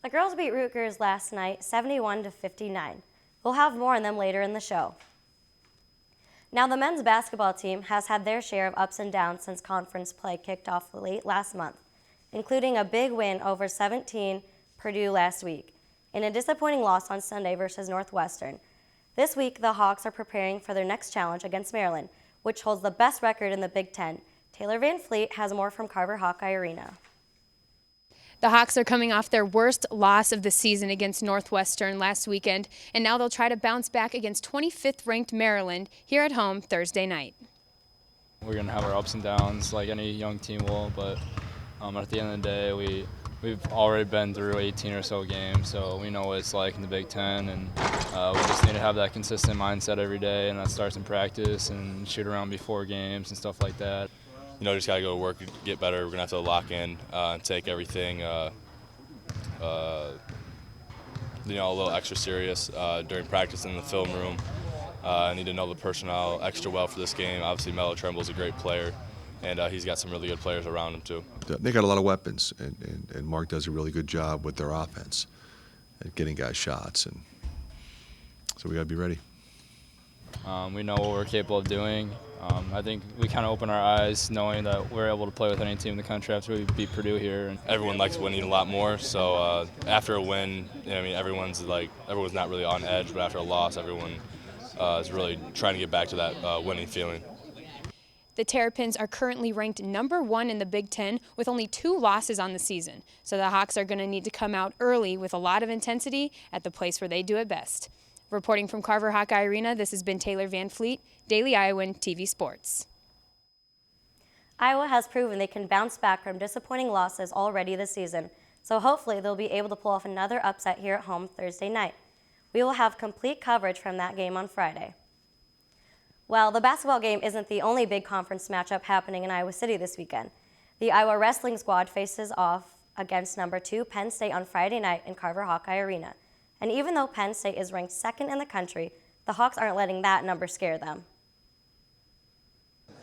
The girls beat Rutgers last night 71-59. We'll have more on them later in the show. Now, the men's basketball team has had their share of ups and downs since conference play kicked off late last month, including a big win over 17 Purdue last week and a disappointing loss on Sunday versus Northwestern. This week, the Hawks are preparing for their next challenge against Maryland, which holds the best record in the Big Ten. Taylor Van Fleet has more from Carver Hawkeye Arena. The Hawks are coming off their worst loss of the season against Northwestern last weekend, and now they'll try to bounce back against 25th ranked Maryland here at home Thursday night. We're going to have our ups and downs like any young team will, but at the end of the day, we've already been through 18 or so games, so we know what it's like in the Big Ten, and we just need to have that consistent mindset every day, and that starts in practice and shoot around before games and stuff like that. Just got to go to work, get better. We're going to have to lock in and take everything, a little extra serious during practice in the film room. I need to know the personnel extra well for this game. Obviously, Melo Tremble's a great player, and he's got some really good players around him, too. They got a lot of weapons, and Mark does a really good job with their offense at getting guys shots, and so we got to be ready. We know what we're capable of doing. I think we kind of open our eyes knowing that we're able to play with any team in the country after we beat Purdue here. Everyone likes winning a lot more, so after a win, everyone's not really on edge, but after a loss, everyone is really trying to get back to that winning feeling. The Terrapins are currently ranked #1 in the Big Ten with only 2 losses on the season, so the Hawks are going to need to come out early with a lot of intensity at the place where they do it best. Reporting from Carver Hawkeye Arena, this has been Taylor Van Fleet, Daily Iowan TV Sports. Iowa has proven they can bounce back from disappointing losses already this season, so hopefully they'll be able to pull off another upset here at home Thursday night. We will have complete coverage from that game on Friday. Well, the basketball game isn't the only big conference matchup happening in Iowa City this weekend. The Iowa wrestling squad faces off against #2 Penn State on Friday night in Carver Hawkeye Arena. And even though Penn State is ranked 2nd in the country, the Hawks aren't letting that number scare them.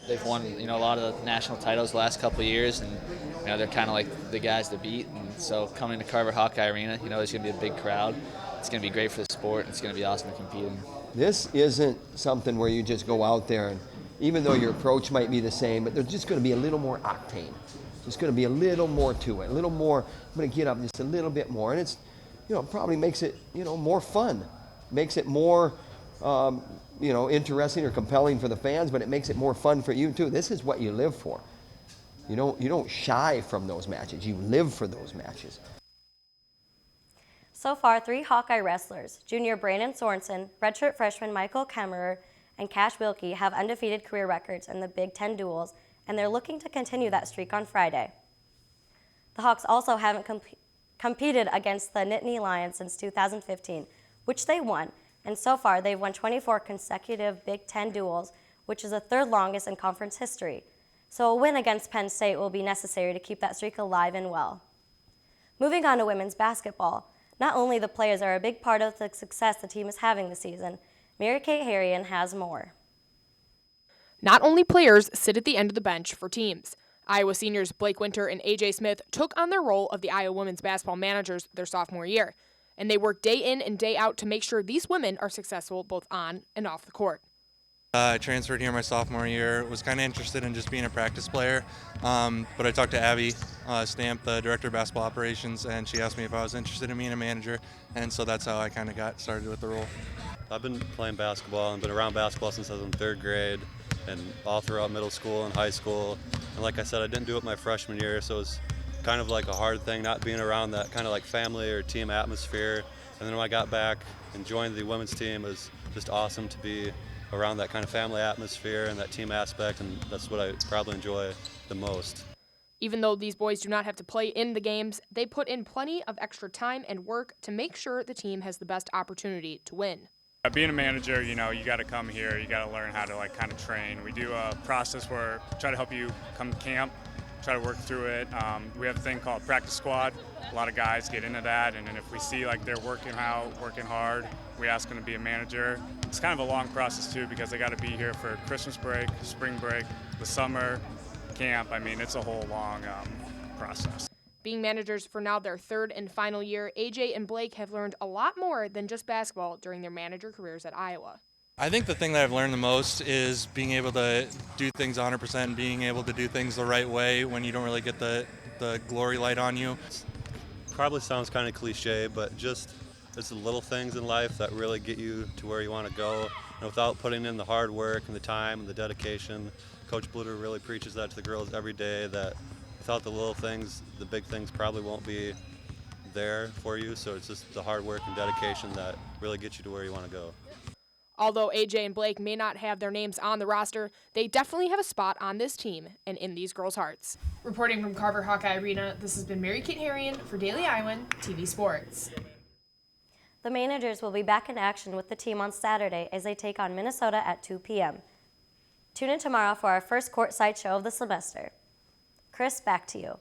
They've won, a lot of the national titles the last couple of years, and they're kind of like the guys to beat. And so coming to Carver Hawkeye Arena, there's going to be a big crowd. It's going to be great for the sport, and it's going to be awesome to compete in. This isn't something where you just go out there and, even though your approach might be the same, but there's just going to be a little more octane. There's going to be a little more to it, a little more. I'm going to get up just a little bit more, and it's. Probably makes it, more fun, makes it more, interesting or compelling for the fans, but it makes it more fun for you too. This is what you live for. You don't shy from those matches. You live for those matches. So far, 3 Hawkeye wrestlers, junior Brandon Sorensen, redshirt freshman Michael Kemerer, and Cash Wilkie have undefeated career records in the Big Ten duels, and they're looking to continue that streak on Friday. The Hawks also haven't competed against the Nittany Lions since 2015, which they won, and so far they've won 24 consecutive Big Ten duels, which is the 3rd longest in conference history. So a win against Penn State will be necessary to keep that streak alive and well. Moving on to women's basketball, not only the players are a big part of the success the team is having this season, Mary Kate Harrion has more. Not only players sit at the end of the bench for teams. Iowa seniors Blake Winter and A.J. Smith took on their role of the Iowa women's basketball managers their sophomore year, and they work day in and day out to make sure these women are successful both on and off the court. I transferred here my sophomore year, was kind of interested in just being a practice player, but I talked to Abby Stamp, the director of basketball operations, and she asked me if I was interested in being a manager, and so that's how I kind of got started with the role. I've been playing basketball and been around basketball since I was in 3rd grade and all throughout middle school and high school. And like I said, I didn't do it my freshman year, so it was kind of like a hard thing not being around that kind of like family or team atmosphere. And then when I got back and joined the women's team, it was just awesome to be around that kind of family atmosphere and that team aspect, and that's what I probably enjoy the most. Even though these boys do not have to play in the games, they put in plenty of extra time and work to make sure the team has the best opportunity to win. Being a manager, you got to come here, you got to learn how to kind of train. We do a process where we try to help you come to camp, try to work through it. We have a thing called practice squad. A lot of guys get into that, and then if we see they're working out, working hard, we ask them to be a manager. It's kind of a long process too, because they got to be here for Christmas break, spring break, the summer, camp. It's a whole long process. Being managers for now their third and final year, AJ and Blake have learned a lot more than just basketball during their manager careers at Iowa. I think the thing that I've learned the most is being able to do things 100%, being able to do things the right way when you don't really get the glory light on you. Probably sounds kind of cliche, but just it's the little things in life that really get you to where you want to go. And without putting in the hard work and the time and the dedication, Coach Bluter really preaches that to the girls every day, that without the little things, the big things probably won't be there for you. So it's just the hard work and dedication that really gets you to where you want to go. Although AJ and Blake may not have their names on the roster, they definitely have a spot on this team and in these girls' hearts. Reporting from Carver Hawkeye Arena, this has been Mary Kate Harrian for Daily Iowan TV Sports. The managers will be back in action with the team on Saturday as they take on Minnesota at 2 p.m. Tune in tomorrow for our first courtside show of the semester. Chris, back to you.